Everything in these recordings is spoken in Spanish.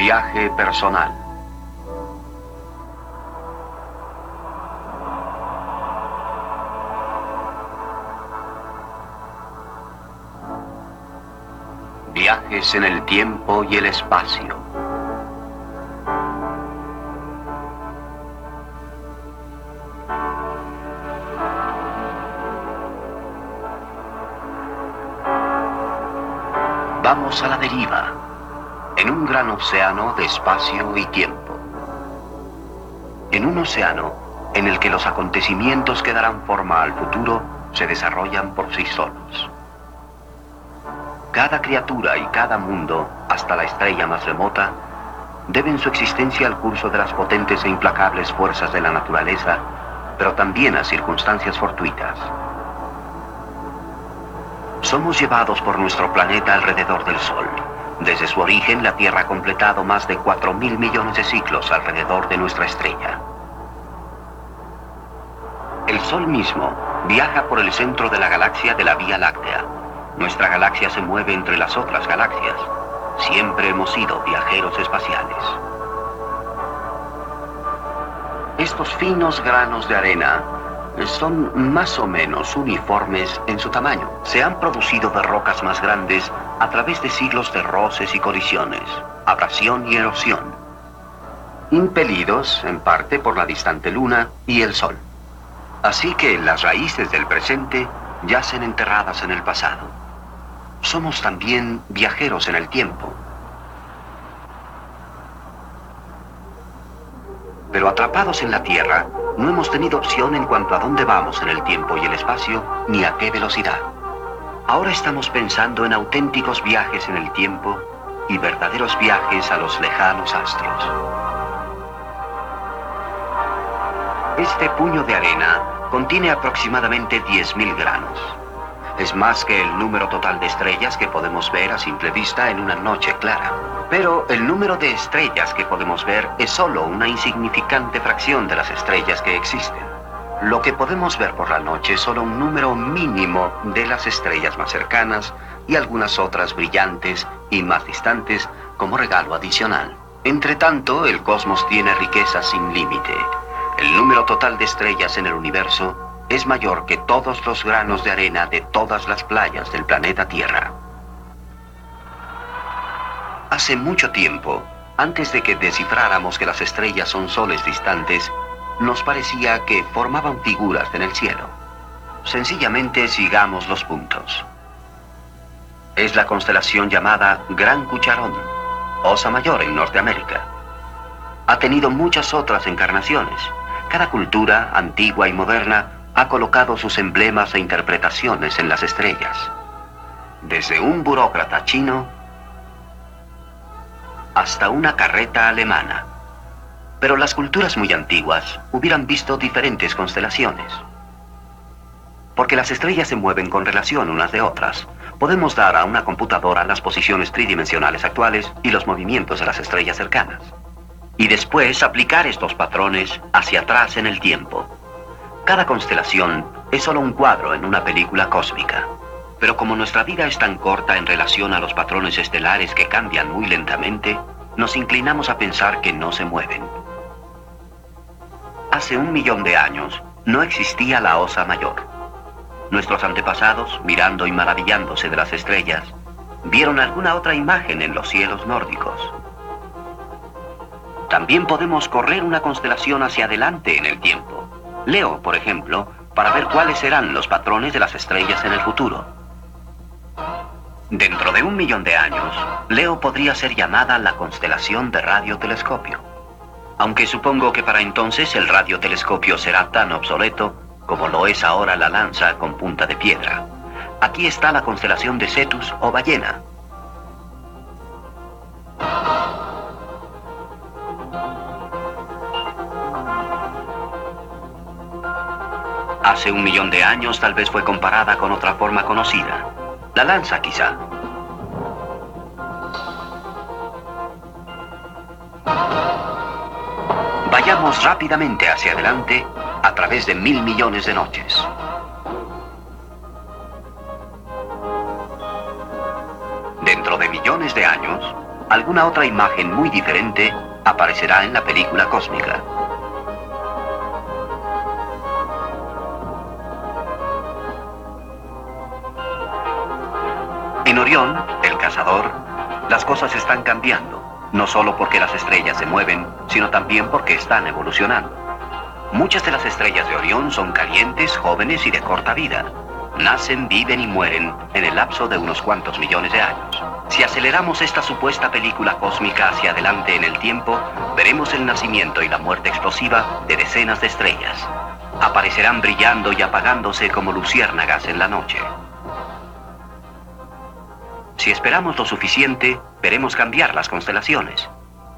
Viaje personal. Viajes en el tiempo y el espacio. Vamos a la deriva, en un gran océano de espacio y tiempo. En un océano en el que los acontecimientos que darán forma al futuro se desarrollan por sí solos. Cada criatura y cada mundo, hasta la estrella más remota, deben su existencia al curso de las potentes e implacables fuerzas de la naturaleza, pero también a circunstancias fortuitas. Somos llevados por nuestro planeta alrededor del Sol. Desde su origen, la Tierra ha completado más de 4.000 millones de ciclos alrededor de nuestra estrella. El Sol mismo viaja por el centro de la galaxia de la Vía Láctea. Nuestra galaxia se mueve entre las otras galaxias. Siempre hemos sido viajeros espaciales. Estos finos granos de arena son más o menos uniformes en su tamaño. Se han producido de rocas más grandes a través de siglos de roces y colisiones, abrasión y erosión, impelidos en parte por la distante Luna y el Sol. Así que las raíces del presente yacen enterradas en el pasado. Somos también viajeros en el tiempo. Pero atrapados en la Tierra, no hemos tenido opción en cuanto a dónde vamos en el tiempo y el espacio, ni a qué velocidad. Ahora estamos pensando en auténticos viajes en el tiempo y verdaderos viajes a los lejanos astros. Este puño de arena contiene aproximadamente 10.000 granos. Es más que el número total de estrellas que podemos ver a simple vista en una noche clara. Pero el número de estrellas que podemos ver es solo una insignificante fracción de las estrellas que existen. Lo que podemos ver por la noche es solo un número mínimo de las estrellas más cercanas y algunas otras brillantes y más distantes como regalo adicional. Entre tanto, el cosmos tiene riqueza sin límite. El número total de estrellas en el universo es mayor que todos los granos de arena de todas las playas del planeta Tierra. Hace mucho tiempo, antes de que descifráramos que las estrellas son soles distantes, nos parecía que formaban figuras en el cielo. Sencillamente sigamos los puntos. Es la constelación llamada Gran Cucharón, Osa Mayor en Norteamérica. Ha tenido muchas otras encarnaciones. Cada cultura, antigua y moderna, ha colocado sus emblemas e interpretaciones en las estrellas. Desde un burócrata chino hasta una carreta alemana. Pero las culturas muy antiguas hubieran visto diferentes constelaciones. Porque las estrellas se mueven con relación unas de otras. Podemos dar a una computadora las posiciones tridimensionales actuales y los movimientos de las estrellas cercanas. Y después aplicar estos patrones hacia atrás en el tiempo. Cada constelación es solo un cuadro en una película cósmica. Pero como nuestra vida es tan corta en relación a los patrones estelares que cambian muy lentamente, nos inclinamos a pensar que no se mueven. Hace 1 millón de años no existía la Osa Mayor. Nuestros antepasados, mirando y maravillándose de las estrellas, vieron alguna otra imagen en los cielos nórdicos. También podemos correr una constelación hacia adelante en el tiempo. Leo, por ejemplo, para ver cuáles serán los patrones de las estrellas en el futuro. Dentro de 1 millón de años, Leo podría ser llamada la constelación de radiotelescopio. Aunque supongo que para entonces el radiotelescopio será tan obsoleto como lo es ahora la lanza con punta de piedra. Aquí está la constelación de Cetus o ballena. Hace 1 millón de años tal vez fue comparada con otra forma conocida. La lanza, quizá. Vayamos rápidamente hacia adelante a través de 1.000 millones de noches. Dentro de millones de años, alguna otra imagen muy diferente aparecerá en la película cósmica. En Orión, el cazador, las cosas están cambiando, no solo porque las estrellas se mueven, sino también porque están evolucionando. Muchas de las estrellas de Orión son calientes, jóvenes y de corta vida. Nacen, viven y mueren en el lapso de unos cuantos millones de años. Si aceleramos esta supuesta película cósmica hacia adelante en el tiempo, veremos el nacimiento y la muerte explosiva de decenas de estrellas. Aparecerán brillando y apagándose como luciérnagas en la noche. Si esperamos lo suficiente, veremos cambiar las constelaciones.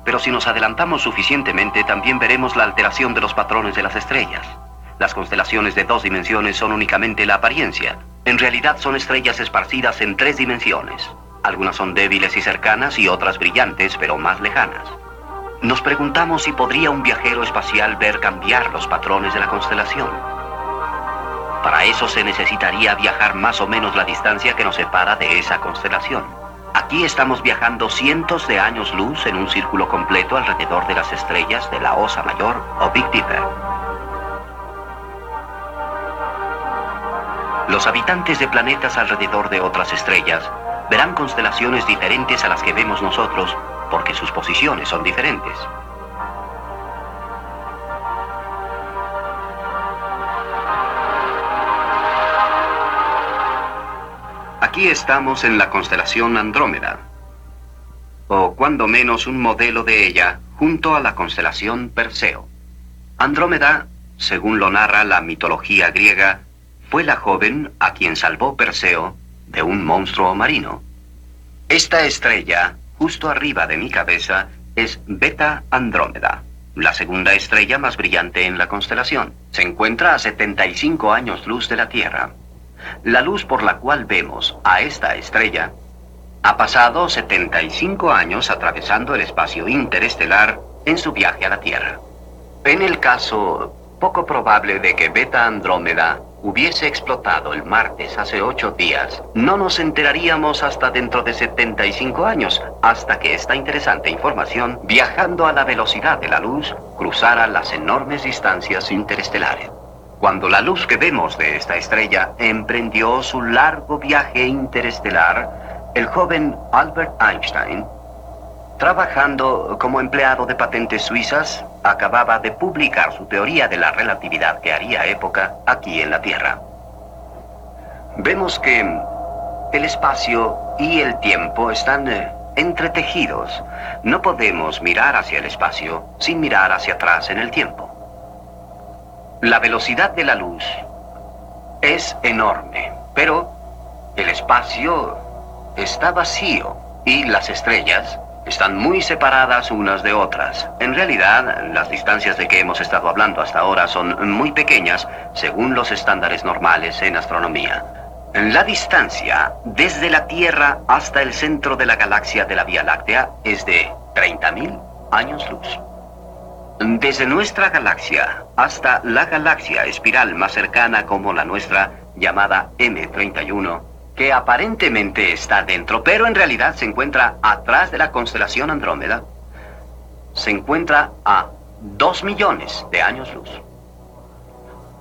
Pero si nos adelantamos suficientemente, también veremos la alteración de los patrones de las estrellas. Las constelaciones de 2 dimensiones son únicamente la apariencia. En realidad son estrellas esparcidas en 3 dimensiones. Algunas son débiles y cercanas y otras brillantes, pero más lejanas. Nos preguntamos si podría un viajero espacial ver cambiar los patrones de la constelación. Para eso se necesitaría viajar más o menos la distancia que nos separa de esa constelación. Aquí estamos viajando cientos de años luz en un círculo completo alrededor de las estrellas de la Osa Mayor o Big Dipper. Los habitantes de planetas alrededor de otras estrellas verán constelaciones diferentes a las que vemos nosotros porque sus posiciones son diferentes. Aquí estamos en la constelación Andrómeda, o cuando menos un modelo de ella, junto a la constelación Perseo. Andrómeda, según lo narra la mitología griega, fue la joven a quien salvó Perseo de un monstruo marino. Esta estrella, justo arriba de mi cabeza, es Beta Andrómeda, la segunda estrella más brillante en la constelación. Se encuentra a 75 años luz de la Tierra. La luz por la cual vemos a esta estrella ha pasado 75 años atravesando el espacio interestelar en su viaje a la Tierra. En el caso poco probable de que Beta Andrómeda hubiese explotado el martes hace 8 días, no nos enteraríamos hasta dentro de 75 años, hasta que esta interesante información, viajando a la velocidad de la luz, cruzara las enormes distancias interestelares. Cuando la luz que vemos de esta estrella emprendió su largo viaje interestelar, el joven Albert Einstein, trabajando como empleado de patentes suizas, acababa de publicar su teoría de la relatividad que haría época aquí en la Tierra. Vemos que el espacio y el tiempo están entretejidos. No podemos mirar hacia el espacio sin mirar hacia atrás en el tiempo. La velocidad de la luz es enorme, pero el espacio está vacío y las estrellas están muy separadas unas de otras. En realidad, las distancias de que hemos estado hablando hasta ahora son muy pequeñas según los estándares normales en astronomía. La distancia desde la Tierra hasta el centro de la galaxia de la Vía Láctea es de 30.000 años luz. Desde nuestra galaxia hasta la galaxia espiral más cercana como la nuestra, llamada M31, que aparentemente está dentro, pero en realidad se encuentra atrás de la constelación Andrómeda, se encuentra a 2 millones de años luz.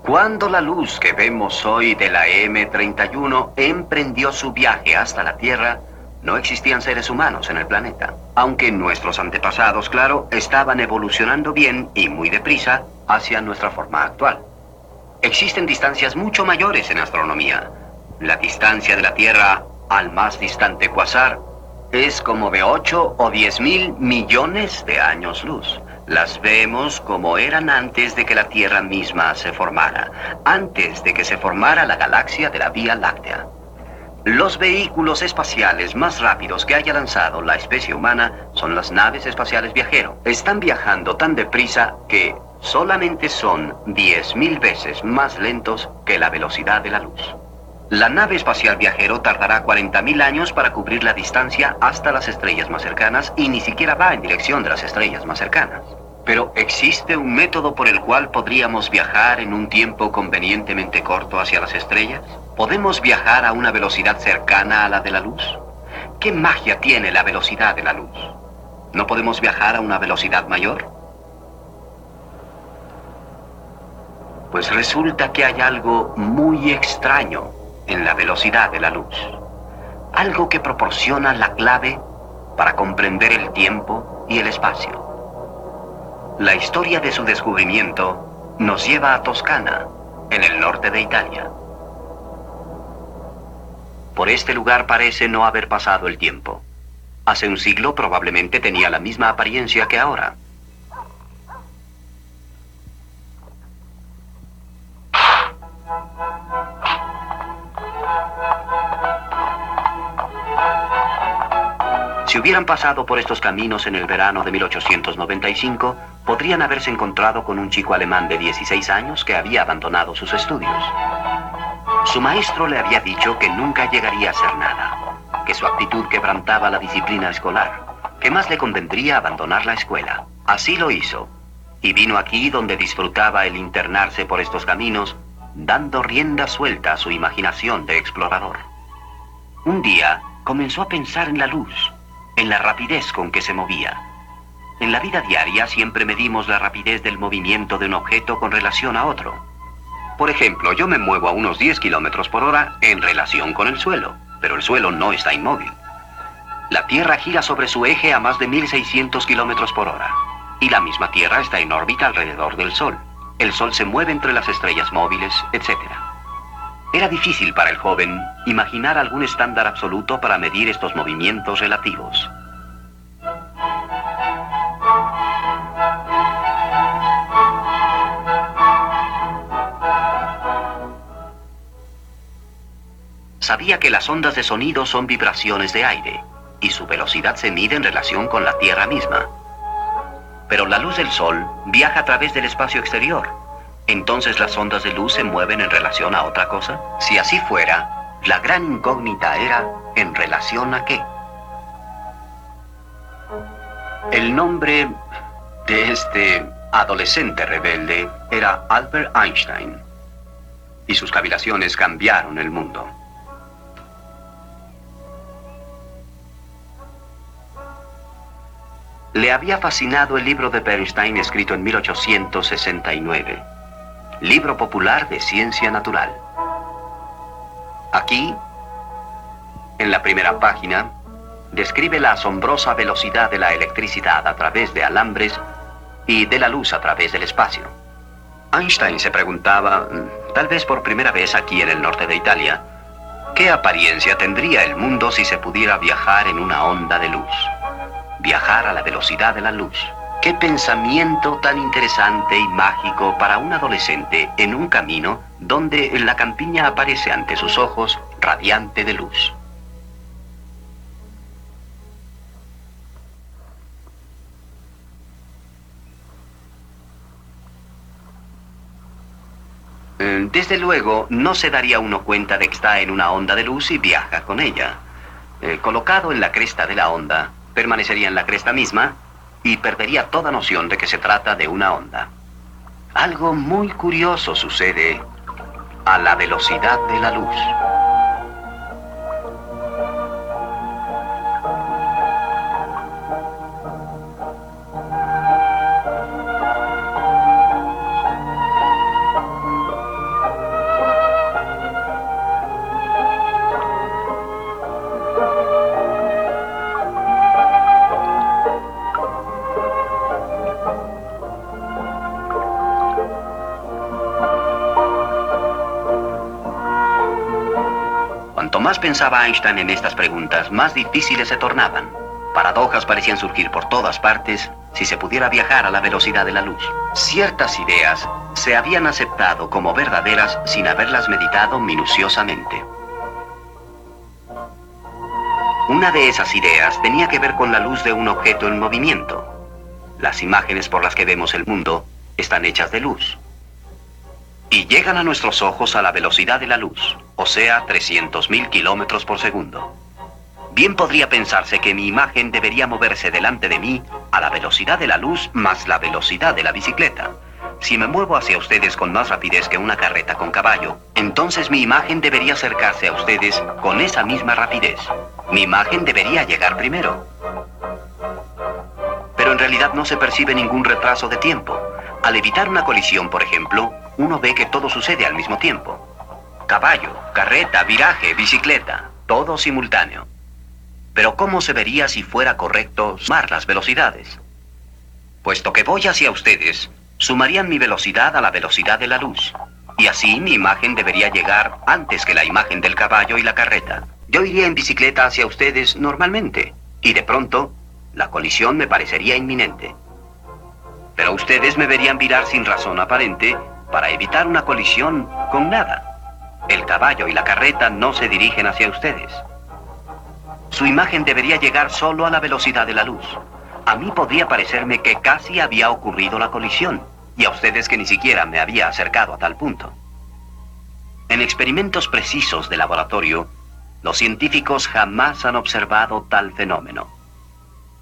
Cuando la luz que vemos hoy de la M31 emprendió su viaje hasta la Tierra, no existían seres humanos en el planeta, aunque nuestros antepasados, claro, estaban evolucionando bien y muy deprisa hacia nuestra forma actual. Existen distancias mucho mayores en astronomía. La distancia de la Tierra al más distante cuásar es como de 8 o 10.000 millones de años luz. Las vemos como eran antes de que la Tierra misma se formara, antes de que se formara la galaxia de la Vía Láctea. Los vehículos espaciales más rápidos que haya lanzado la especie humana son las naves espaciales viajero. Están viajando tan deprisa que solamente son 10.000 veces más lentos que la velocidad de la luz. La nave espacial viajero tardará 40.000 años para cubrir la distancia hasta las estrellas más cercanas y ni siquiera va en dirección de las estrellas más cercanas. Pero ¿existe un método por el cual podríamos viajar en un tiempo convenientemente corto hacia las estrellas? ¿Podemos viajar a una velocidad cercana a la de la luz? ¿Qué magia tiene la velocidad de la luz? ¿No podemos viajar a una velocidad mayor? Pues resulta que hay algo muy extraño en la velocidad de la luz. Algo que proporciona la clave para comprender el tiempo y el espacio. La historia de su descubrimiento nos lleva a Toscana, en el norte de Italia. Por este lugar parece no haber pasado el tiempo. Hace un siglo probablemente tenía la misma apariencia que ahora. Si hubieran pasado por estos caminos en el verano de 1895, podrían haberse encontrado con un chico alemán de 16 años que había abandonado sus estudios. Su maestro le había dicho que nunca llegaría a hacer nada, que su actitud quebrantaba la disciplina escolar, que más le convendría abandonar la escuela. Así lo hizo, y vino aquí donde disfrutaba el internarse por estos caminos, dando rienda suelta a su imaginación de explorador. Un día comenzó a pensar en la luz, en la rapidez con que se movía. En la vida diaria siempre medimos la rapidez del movimiento de un objeto con relación a otro. Por ejemplo, yo me muevo a unos 10 kilómetros por hora en relación con el suelo, pero el suelo no está inmóvil. La Tierra gira sobre su eje a más de 1600 kilómetros por hora, y la misma Tierra está en órbita alrededor del Sol. El Sol se mueve entre las estrellas móviles, etc. Era difícil para el joven imaginar algún estándar absoluto para medir estos movimientos relativos. Sabía que las ondas de sonido son vibraciones de aire, y su velocidad se mide en relación con la Tierra misma. Pero la luz del Sol viaja a través del espacio exterior. ¿Entonces las ondas de luz se mueven en relación a otra cosa? Si así fuera, la gran incógnita era ¿en relación a qué? El nombre de este adolescente rebelde era Albert Einstein, y sus cavilaciones cambiaron el mundo. Le había fascinado el libro de Bernstein escrito en 1869. Libro popular de ciencia natural. Aquí, en la primera página, describe la asombrosa velocidad de la electricidad a través de alambres y de la luz a través del espacio. Einstein se preguntaba, tal vez por primera vez aquí en el norte de Italia, ¿qué apariencia tendría el mundo si se pudiera viajar en una onda de luz? Viajar a la velocidad de la luz. ¡Qué pensamiento tan interesante y mágico para un adolescente en un camino donde la campiña aparece ante sus ojos radiante de luz! Desde luego, no se daría uno cuenta de que está en una onda de luz y viaja con ella. Colocado en la cresta de la onda, permanecería en la cresta misma y perdería toda noción de que se trata de una onda. Algo muy curioso sucede a la velocidad de la luz. Cuanto más pensaba Einstein en estas preguntas, más difíciles se tornaban. Paradojas parecían surgir por todas partes si se pudiera viajar a la velocidad de la luz. Ciertas ideas se habían aceptado como verdaderas sin haberlas meditado minuciosamente. Una de esas ideas tenía que ver con la luz de un objeto en movimiento. Las imágenes por las que vemos el mundo están hechas de luz. Y llegan a nuestros ojos a la velocidad de la luz, o sea, 300.000 kilómetros por segundo. Bien podría pensarse que mi imagen debería moverse delante de mí a la velocidad de la luz más la velocidad de la bicicleta. Si me muevo hacia ustedes con más rapidez que una carreta con caballo, entonces mi imagen debería acercarse a ustedes con esa misma rapidez. Mi imagen debería llegar primero. pero en realidad no se percibe ningún retraso de tiempo. Al evitar una colisión, por ejemplo, uno ve que todo sucede al mismo tiempo. Caballo, carreta, viraje, bicicleta, todo simultáneo. Pero ¿cómo se vería si fuera correcto sumar las velocidades? Puesto que voy hacia ustedes, sumarían mi velocidad a la velocidad de la luz. Y así mi imagen debería llegar antes que la imagen del caballo y la carreta. Yo iría en bicicleta hacia ustedes normalmente, y de pronto, la colisión me parecería inminente. Pero ustedes me verían virar sin razón aparente para evitar una colisión con nada. El caballo y la carreta no se dirigen hacia ustedes. Su imagen debería llegar solo a la velocidad de la luz. A mí podría parecerme que casi había ocurrido la colisión, y a ustedes que ni siquiera me había acercado a tal punto. En experimentos precisos de laboratorio, los científicos jamás han observado tal fenómeno.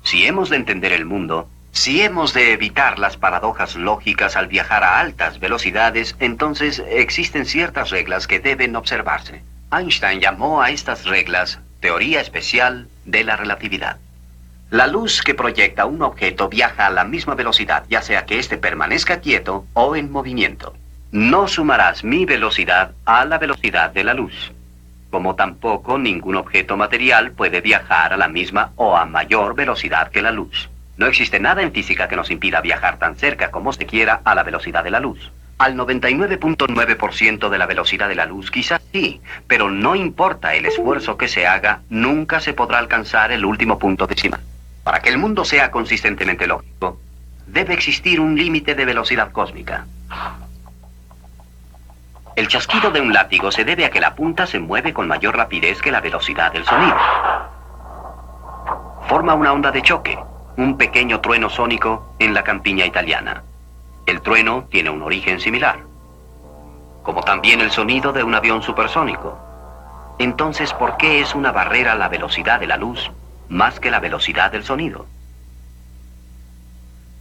Si hemos de entender el mundo, si hemos de evitar las paradojas lógicas al viajar a altas velocidades, entonces existen ciertas reglas que deben observarse. Einstein llamó a estas reglas teoría especial de la relatividad. La luz que proyecta un objeto viaja a la misma velocidad, ya sea que éste permanezca quieto o en movimiento. No sumarás mi velocidad a la velocidad de la luz, como tampoco ningún objeto material puede viajar a la misma o a mayor velocidad que la luz. No existe nada en física que nos impida viajar tan cerca como se quiera a la velocidad de la luz. Al 99.9% de la velocidad de la luz quizás sí, pero no importa el esfuerzo que se haga, nunca se podrá alcanzar el último punto decimal. Para que el mundo sea consistentemente lógico, debe existir un límite de velocidad cósmica. El chasquido de un látigo se debe a que la punta se mueve con mayor rapidez que la velocidad del sonido. Forma una onda de choque, un pequeño trueno sónico en la campiña italiana. El trueno tiene un origen similar, como también el sonido de un avión supersónico. Entonces, ¿por qué es una barrera la velocidad de la luz más que la velocidad del sonido?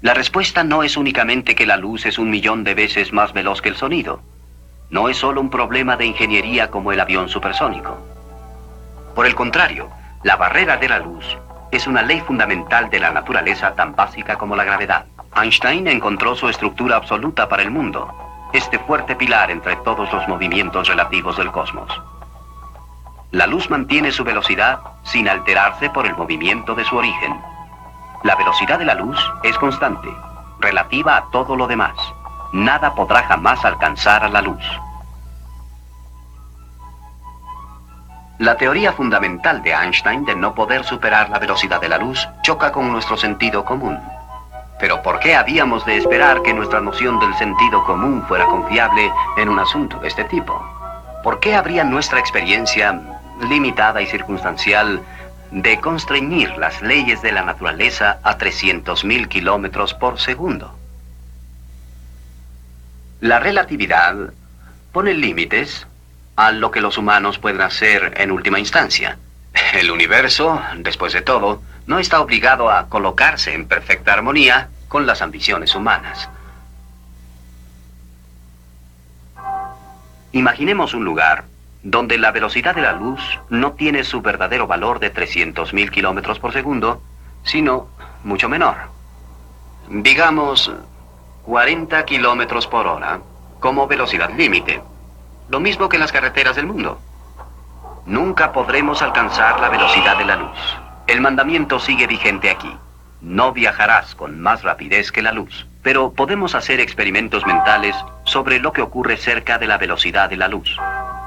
La respuesta no es únicamente que la luz es 1.000.000 de veces más veloz que el sonido. No es solo un problema de ingeniería como el avión supersónico. Por el contrario, la barrera de la luz es una ley fundamental de la naturaleza tan básica como la gravedad. Einstein encontró su estructura absoluta para el mundo, este fuerte pilar entre todos los movimientos relativos del cosmos. La luz mantiene su velocidad sin alterarse por el movimiento de su origen. La velocidad de la luz es constante, relativa a todo lo demás. Nada podrá jamás alcanzar a la luz. La teoría fundamental de Einstein de no poder superar la velocidad de la luz choca con nuestro sentido común. Pero ¿por qué habíamos de esperar que nuestra noción del sentido común fuera confiable en un asunto de este tipo? ¿Por qué habría nuestra experiencia limitada y circunstancial de constreñir las leyes de la naturaleza a 300.000 kilómetros por segundo? La relatividad pone límites a lo que los humanos pueden hacer en última instancia. El universo, después de todo, no está obligado a colocarse en perfecta armonía con las ambiciones humanas. Imaginemos un lugar donde la velocidad de la luz no tiene su verdadero valor de 300.000 kilómetros por segundo, sino mucho menor. Digamos 40 kilómetros por hora como velocidad límite. Lo mismo que en las carreteras del mundo. Nunca podremos alcanzar la velocidad de la luz. El mandamiento sigue vigente aquí. No viajarás con más rapidez que la luz. Pero podemos hacer experimentos mentales sobre lo que ocurre cerca de la velocidad de la luz.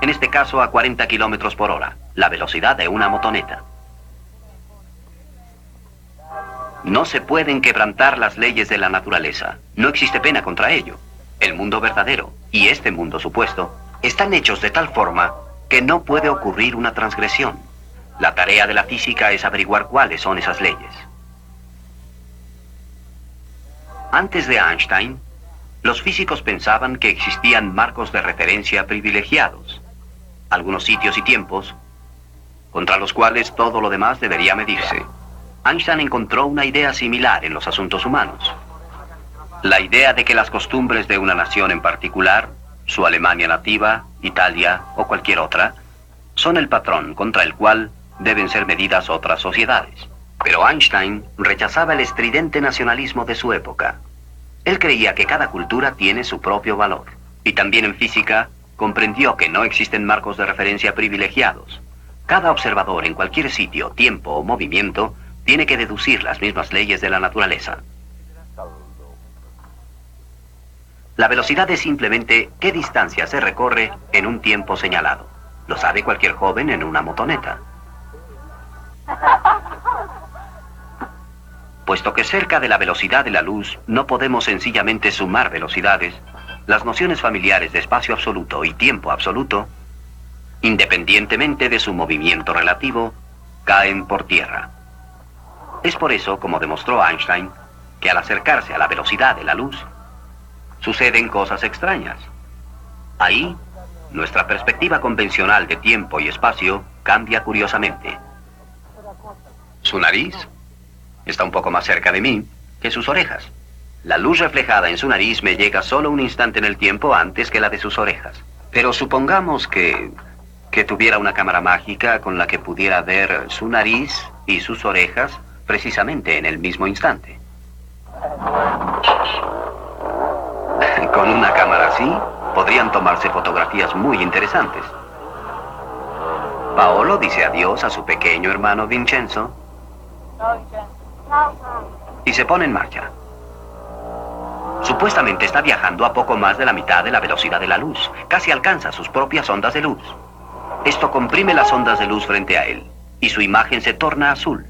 En este caso a 40 kilómetros por hora, la velocidad de una motoneta. No se pueden quebrantar las leyes de la naturaleza. No existe pena contra ello. El mundo verdadero y este mundo supuesto están hechos de tal forma que no puede ocurrir una transgresión. La tarea de la física es averiguar cuáles son esas leyes. Antes de Einstein, los físicos pensaban que existían marcos de referencia privilegiados, algunos sitios y tiempos, contra los cuales todo lo demás debería medirse. Einstein encontró una idea similar en los asuntos humanos. La idea de que las costumbres de una nación en particular, su Alemania nativa, Italia o cualquier otra, son el patrón contra el cual deben ser medidas otras sociedades. Pero Einstein rechazaba el estridente nacionalismo de su época. Él creía que cada cultura tiene su propio valor. Y también en física comprendió que no existen marcos de referencia privilegiados. Cada observador en cualquier sitio, tiempo o movimiento tiene que deducir las mismas leyes de la naturaleza. La velocidad es simplemente qué distancia se recorre en un tiempo señalado. Lo sabe cualquier joven en una motoneta. Puesto que cerca de la velocidad de la luz no podemos sencillamente sumar velocidades, las nociones familiares de espacio absoluto y tiempo absoluto, independientemente de su movimiento relativo, caen por tierra. Es por eso, como demostró Einstein, que al acercarse a la velocidad de la luz, suceden cosas extrañas. Ahí, nuestra perspectiva convencional de tiempo y espacio cambia curiosamente. Su nariz está un poco más cerca de mí que sus orejas. La luz reflejada en su nariz me llega solo un instante en el tiempo antes que la de sus orejas. Pero supongamos que tuviera una cámara mágica con la que pudiera ver su nariz y sus orejas precisamente en el mismo instante. Con una cámara así, podrían tomarse fotografías muy interesantes. Paolo dice adiós a su pequeño hermano Vincenzo y se pone en marcha. Supuestamente está viajando a poco más de la mitad de la velocidad de la luz. Casi alcanza sus propias ondas de luz. Esto comprime las ondas de luz frente a él y su imagen se torna azul.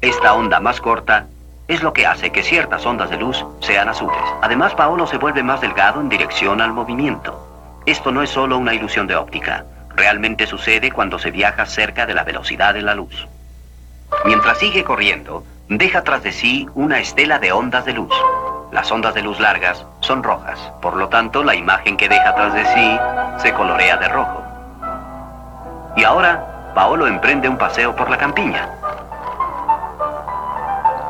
Esta onda más corta es lo que hace que ciertas ondas de luz sean azules. Además, Paolo se vuelve más delgado en dirección al movimiento. Esto no es solo una ilusión de óptica. Realmente sucede cuando se viaja cerca de la velocidad de la luz. Mientras sigue corriendo, deja tras de sí una estela de ondas de luz. Las ondas de luz largas son rojas. Por lo tanto, la imagen que deja tras de sí se colorea de rojo. Y ahora, Paolo emprende un paseo por la campiña.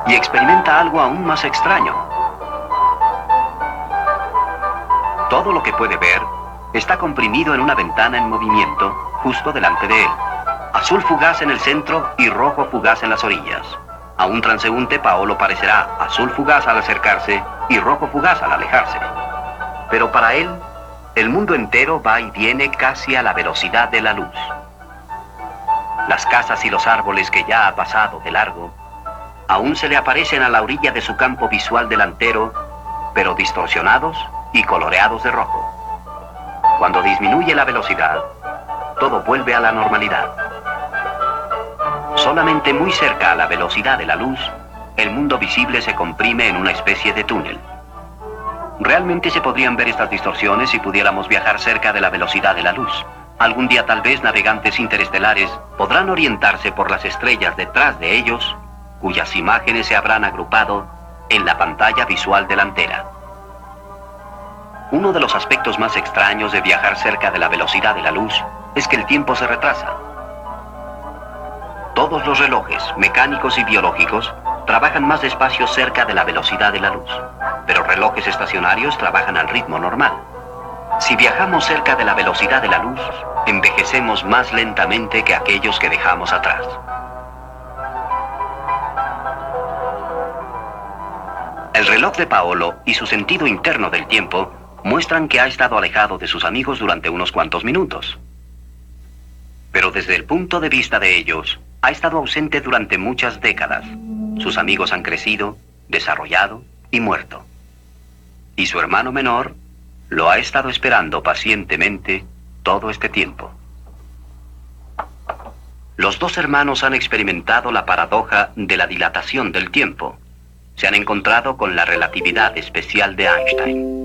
Y experimenta algo aún más extraño. Todo lo que puede ver está comprimido en una ventana en movimiento justo delante de él. Azul fugaz en el centro y rojo fugaz en las orillas. A un transeúnte, Paolo parecerá azul fugaz al acercarse y rojo fugaz al alejarse. Pero para él, el mundo entero va y viene casi a la velocidad de la luz. Las casas y los árboles que ya ha pasado de largo aún se le aparecen a la orilla de su campo visual delantero, pero distorsionados y coloreados de rojo. Cuando disminuye la velocidad, todo vuelve a la normalidad. Solamente muy cerca a la velocidad de la luz, el mundo visible se comprime en una especie de túnel. Realmente se podrían ver estas distorsiones si pudiéramos viajar cerca de la velocidad de la luz. Algún día tal vez navegantes interestelares podrán orientarse por las estrellas detrás de ellos, cuyas imágenes se habrán agrupado en la pantalla visual delantera. Uno de los aspectos más extraños de viajar cerca de la velocidad de la luz es que el tiempo se retrasa. Todos los relojes, mecánicos y biológicos, trabajan más despacio cerca de la velocidad de la luz, pero relojes estacionarios trabajan al ritmo normal. Si viajamos cerca de la velocidad de la luz, envejecemos más lentamente que aquellos que dejamos atrás. El reloj de Paolo y su sentido interno del tiempo muestran que ha estado alejado de sus amigos durante unos cuantos minutos. Pero desde el punto de vista de ellos, ha estado ausente durante muchas décadas. Sus amigos han crecido, desarrollado y muerto. Y su hermano menor lo ha estado esperando pacientemente todo este tiempo. Los dos hermanos han experimentado la paradoja de la dilatación del tiempo. Se han encontrado con la relatividad especial de Einstein.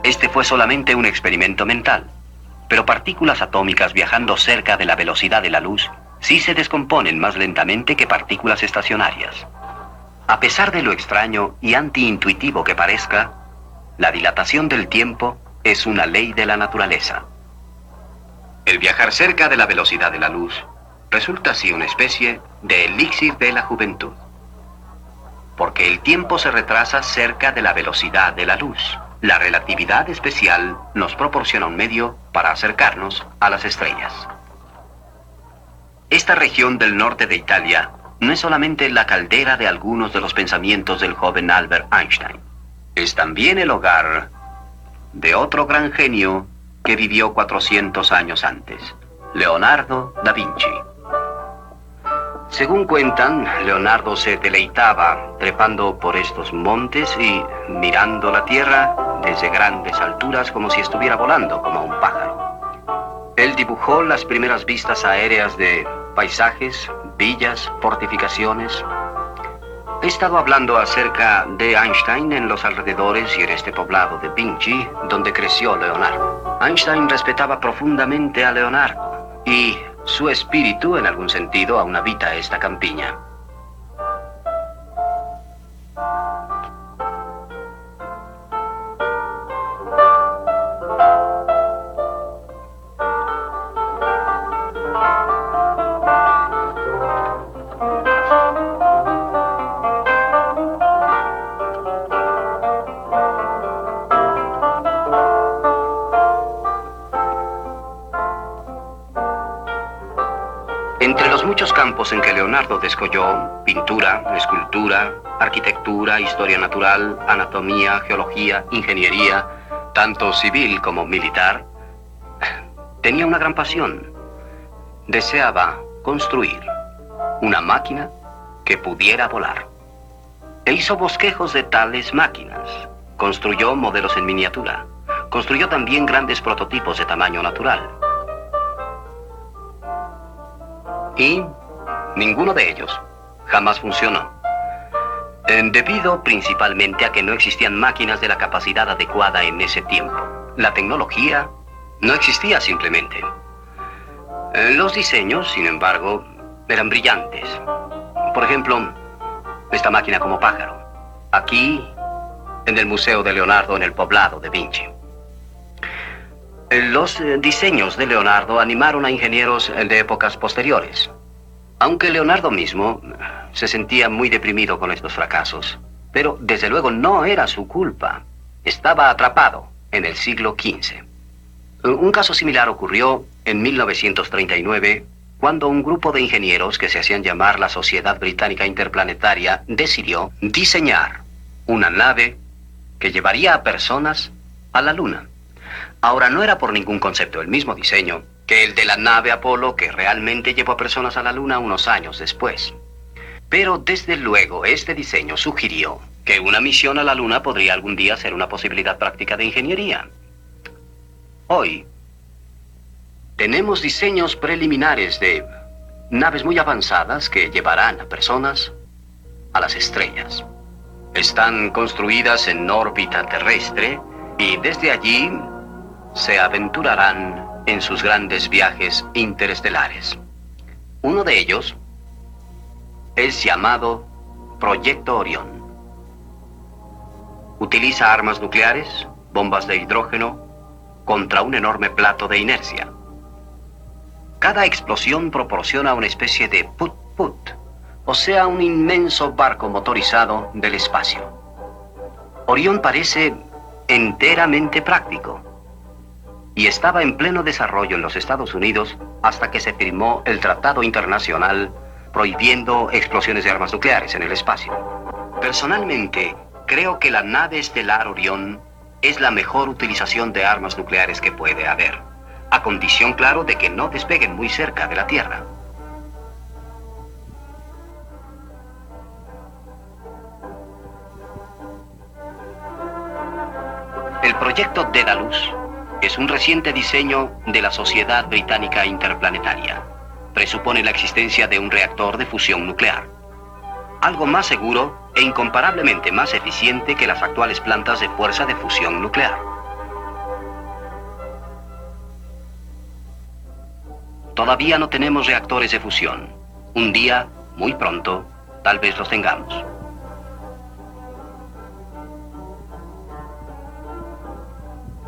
Este fue solamente un experimento mental, pero partículas atómicas viajando cerca de la velocidad de la luz sí se descomponen más lentamente que partículas estacionarias. A pesar de lo extraño y antiintuitivo que parezca, la dilatación del tiempo es una ley de la naturaleza. El viajar cerca de la velocidad de la luz Resulta así una especie de elixir de la juventud. Porque el tiempo se retrasa cerca de la velocidad de la luz. La relatividad especial nos proporciona un medio para acercarnos a las estrellas. Esta región del norte de Italia no es solamente la caldera de algunos de los pensamientos del joven Albert Einstein. Es también el hogar de otro gran genio que vivió 400 años antes, Leonardo da Vinci. Según cuentan, Leonardo se deleitaba trepando por estos montes y mirando la tierra desde grandes alturas como si estuviera volando, como un pájaro. Él dibujó las primeras vistas aéreas de paisajes, villas, fortificaciones. He estado hablando acerca de Einstein en los alrededores y en este poblado de Vinci, donde creció Leonardo. Einstein respetaba profundamente a Leonardo y su espíritu, en algún sentido, aún habita esta campiña. Entre los muchos campos en que Leonardo descolló, pintura, escultura, arquitectura, historia natural, anatomía, geología, ingeniería, tanto civil como militar, tenía una gran pasión. Deseaba construir una máquina que pudiera volar. E hizo bosquejos de tales máquinas. Construyó modelos en miniatura. Construyó también grandes prototipos de tamaño natural. Y ninguno de ellos jamás funcionó. Debido principalmente a que no existían máquinas de la capacidad adecuada en ese tiempo. La tecnología no existía simplemente. Los diseños, sin embargo, eran brillantes. Por ejemplo, esta máquina como pájaro. Aquí, en el Museo de Leonardo, en el poblado de Vinci. Los diseños de Leonardo animaron a ingenieros de épocas posteriores. Aunque Leonardo mismo se sentía muy deprimido con estos fracasos. Pero, desde luego, no era su culpa. Estaba atrapado en el siglo XV. Un caso similar ocurrió en 1939, cuando un grupo de ingenieros que se hacían llamar la Sociedad Británica Interplanetaria decidió diseñar una nave que llevaría a personas a la Luna. Ahora, no era por ningún concepto el mismo diseño que el de la nave Apolo, que realmente llevó a personas a la Luna unos años después. Pero, desde luego, este diseño sugirió que una misión a la Luna podría algún día ser una posibilidad práctica de ingeniería. Hoy, tenemos diseños preliminares de naves muy avanzadas que llevarán a personas a las estrellas. Están construidas en órbita terrestre y desde allí se aventurarán en sus grandes viajes interestelares. Uno de ellos es llamado Proyecto Orión. Utiliza armas nucleares, bombas de hidrógeno, contra un enorme plato de inercia. Cada explosión proporciona una especie de put-put, o sea, un inmenso barco motorizado del espacio. Orión parece enteramente práctico y estaba en pleno desarrollo en los Estados Unidos hasta que se firmó el Tratado Internacional prohibiendo explosiones de armas nucleares en el espacio. Personalmente, creo que la nave estelar Orión es la mejor utilización de armas nucleares que puede haber, a condición, claro, de que no despeguen muy cerca de la Tierra. El proyecto Daedalus es un reciente diseño de la Sociedad Británica Interplanetaria. Presupone la existencia de un reactor de fusión nuclear. Algo más seguro e incomparablemente más eficiente que las actuales plantas de fuerza de fusión nuclear. Todavía no tenemos reactores de fusión. Un día, muy pronto, tal vez los tengamos.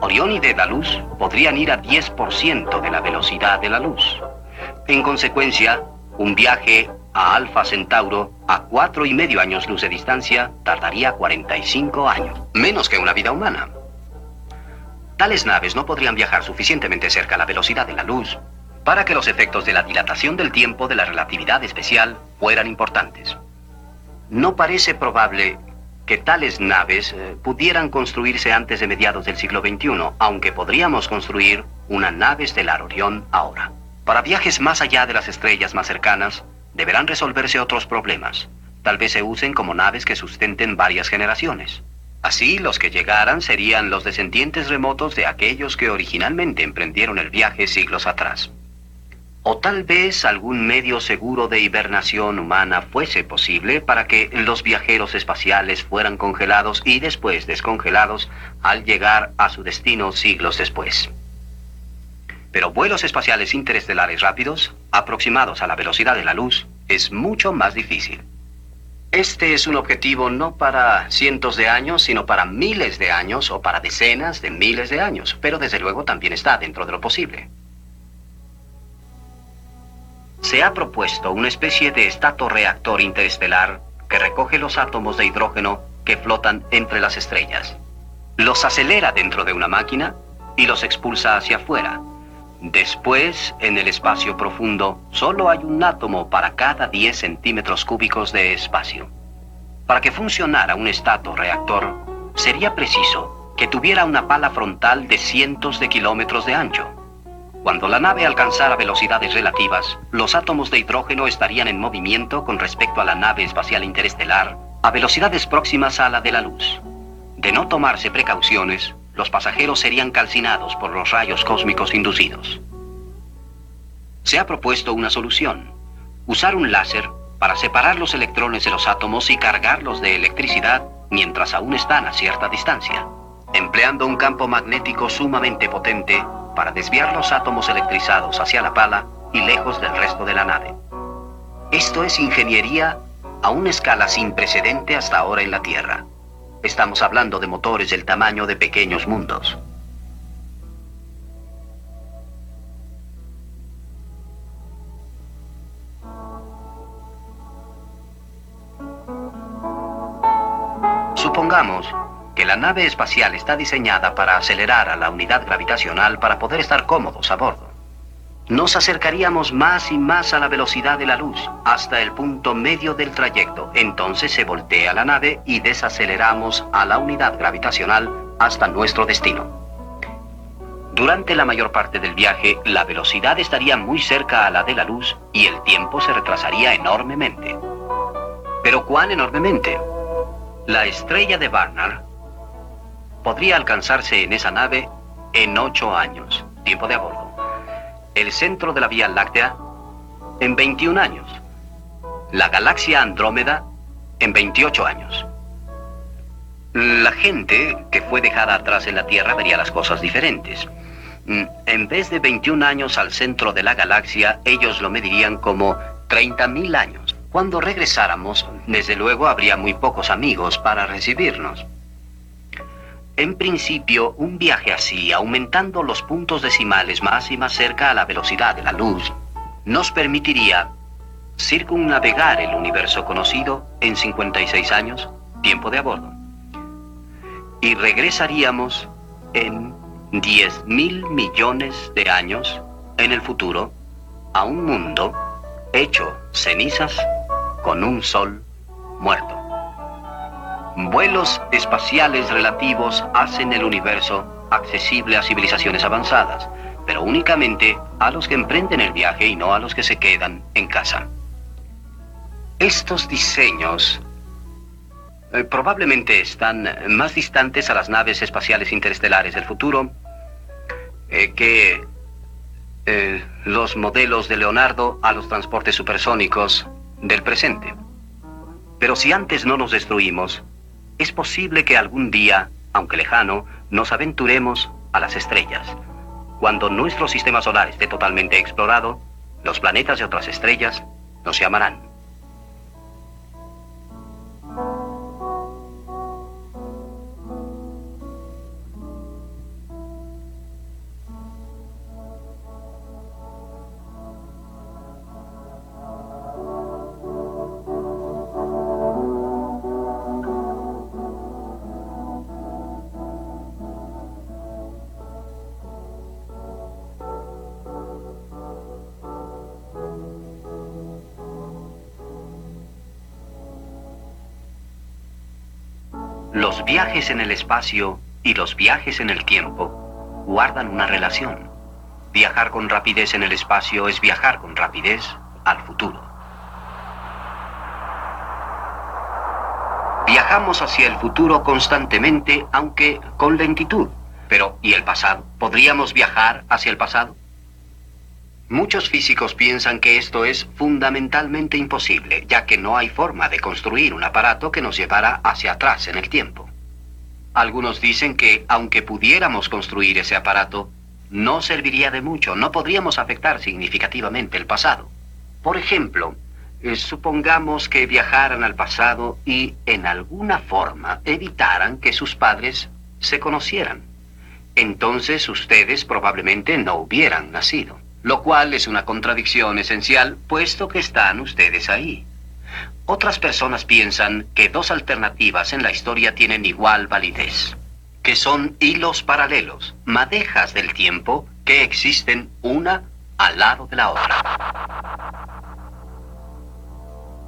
Orión y Daedalus podrían ir a 10% de la velocidad de la luz. En consecuencia, Un viaje a Alfa Centauro a 4,5 años luz de distancia tardaría 45 años, menos que una vida humana. Tales naves no podrían viajar suficientemente cerca a la velocidad de la luz para que los efectos de la dilatación del tiempo de la relatividad especial fueran importantes. No parece probable que tales naves pudieran construirse antes de mediados del siglo XXI, aunque podríamos construir una nave estelar Orión ahora. Para viajes más allá de las estrellas más cercanas, deberán resolverse otros problemas. Tal vez se usen como naves que sustenten varias generaciones. Así, los que llegaran serían los descendientes remotos de aquellos que originalmente emprendieron el viaje siglos atrás. O tal vez algún medio seguro de hibernación humana fuese posible para que los viajeros espaciales fueran congelados y después descongelados al llegar a su destino siglos después. Pero vuelos espaciales interestelares rápidos, aproximados a la velocidad de la luz, es mucho más difícil. Este es un objetivo no para cientos de años, sino para miles de años o para decenas de miles de años, pero desde luego también está dentro de lo posible. Se ha propuesto una especie de estatorreactor interestelar que recoge los átomos de hidrógeno que flotan entre las estrellas. Los acelera dentro de una máquina y los expulsa hacia afuera. Después, en el espacio profundo, solo hay un átomo para cada 10 centímetros cúbicos de espacio. Para que funcionara un estatorreactor, sería preciso que tuviera una pala frontal de cientos de kilómetros de ancho. Cuando la nave alcanzara velocidades relativas, los átomos de hidrógeno estarían en movimiento con respecto a la nave espacial interestelar a velocidades próximas a la de la luz. De no tomarse precauciones, los pasajeros serían calcinados por los rayos cósmicos inducidos. Se ha propuesto una solución: usar un láser para separar los electrones de los átomos y cargarlos de electricidad mientras aún están a cierta distancia, empleando un campo magnético sumamente potente para desviar los átomos electrizados hacia la pala y lejos del resto de la nave. Esto es ingeniería a una escala sin precedente hasta ahora en la Tierra. Estamos hablando de motores del tamaño de pequeños mundos. Supongamos que la nave espacial está diseñada para acelerar a la unidad gravitacional para poder estar cómodos a bordo. Nos acercaríamos más y más a la velocidad de la luz, hasta el punto medio del trayecto. Entonces se voltea la nave y desaceleramos a la unidad gravitacional hasta nuestro destino. Durante la mayor parte del viaje, la velocidad estaría muy cerca a la de la luz y el tiempo se retrasaría enormemente. ¿Pero cuán enormemente? La estrella de Barnard podría alcanzarse en esa nave en 8 años, tiempo de a bordo. El centro de la Vía Láctea en 21 años. La galaxia Andrómeda en 28 años. La gente que fue dejada atrás en la Tierra vería las cosas diferentes. En vez de 21 años al centro de la galaxia, ellos lo medirían como 30.000 años. Cuando regresáramos, desde luego habría muy pocos amigos para recibirnos. En principio, un viaje así, aumentando los puntos decimales más y más cerca a la velocidad de la luz, nos permitiría circunnavegar el universo conocido en 56 años, tiempo de a bordo. Y regresaríamos en 10.000 millones de años en el futuro a un mundo hecho cenizas con un sol muerto. Vuelos espaciales relativos hacen el universo accesible a civilizaciones avanzadas, pero únicamente a los que emprenden el viaje y no a los que se quedan en casa. Estos diseños probablemente están más distantes a las naves espaciales interestelares del futuro que los modelos de Leonardo a los transportes supersónicos del presente. Pero si antes no nos destruimos, es posible que algún día, aunque lejano, nos aventuremos a las estrellas. Cuando nuestro sistema solar esté totalmente explorado, los planetas de otras estrellas nos llamarán. Los viajes en el espacio y los viajes en el tiempo guardan una relación. Viajar con rapidez en el espacio es viajar con rapidez al futuro. Viajamos hacia el futuro constantemente, aunque con lentitud. Pero, ¿y el pasado? ¿Podríamos viajar hacia el pasado? Muchos físicos piensan que esto es fundamentalmente imposible, ya que no hay forma de construir un aparato que nos llevara hacia atrás en el tiempo. Algunos dicen que, aunque pudiéramos construir ese aparato, no serviría de mucho, no podríamos afectar significativamente el pasado. Por ejemplo, supongamos que viajaran al pasado y, en alguna forma, evitaran que sus padres se conocieran. Entonces ustedes probablemente no hubieran nacido, lo cual es una contradicción esencial, puesto que están ustedes ahí. Otras personas piensan que dos alternativas en la historia tienen igual validez, que son hilos paralelos, madejas del tiempo que existen una al lado de la otra.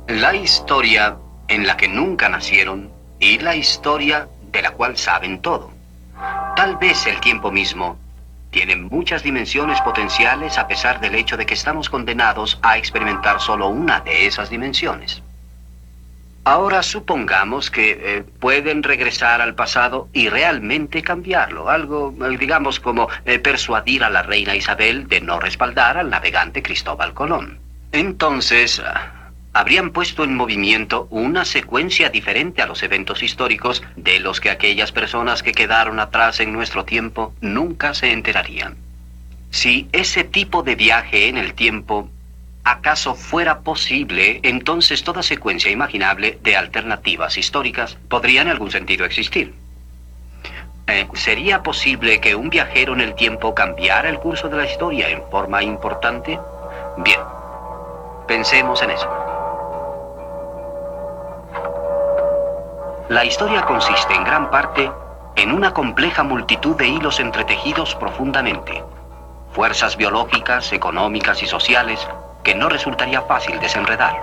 La historia en la que nunca nacieron y la historia de la cual saben todo. Tal vez el tiempo mismo tiene muchas dimensiones potenciales a pesar del hecho de que estamos condenados a experimentar solo una de esas dimensiones. Ahora supongamos que pueden regresar al pasado y realmente cambiarlo. Algo, digamos, como persuadir a la reina Isabel de no respaldar al navegante Cristóbal Colón. Entonces, habrían puesto en movimiento una secuencia diferente a los eventos históricos de los que aquellas personas que quedaron atrás en nuestro tiempo nunca se enterarían. Si ese tipo de viaje en el tiempo acaso fuera posible, entonces toda secuencia imaginable de alternativas históricas podría en algún sentido existir. ¿Sería posible que un viajero en el tiempo cambiara el curso de la historia en forma importante? Bien, pensemos en eso. La historia consiste en gran parte en una compleja multitud de hilos entretejidos profundamente. Fuerzas biológicas, económicas y sociales que no resultaría fácil desenredar.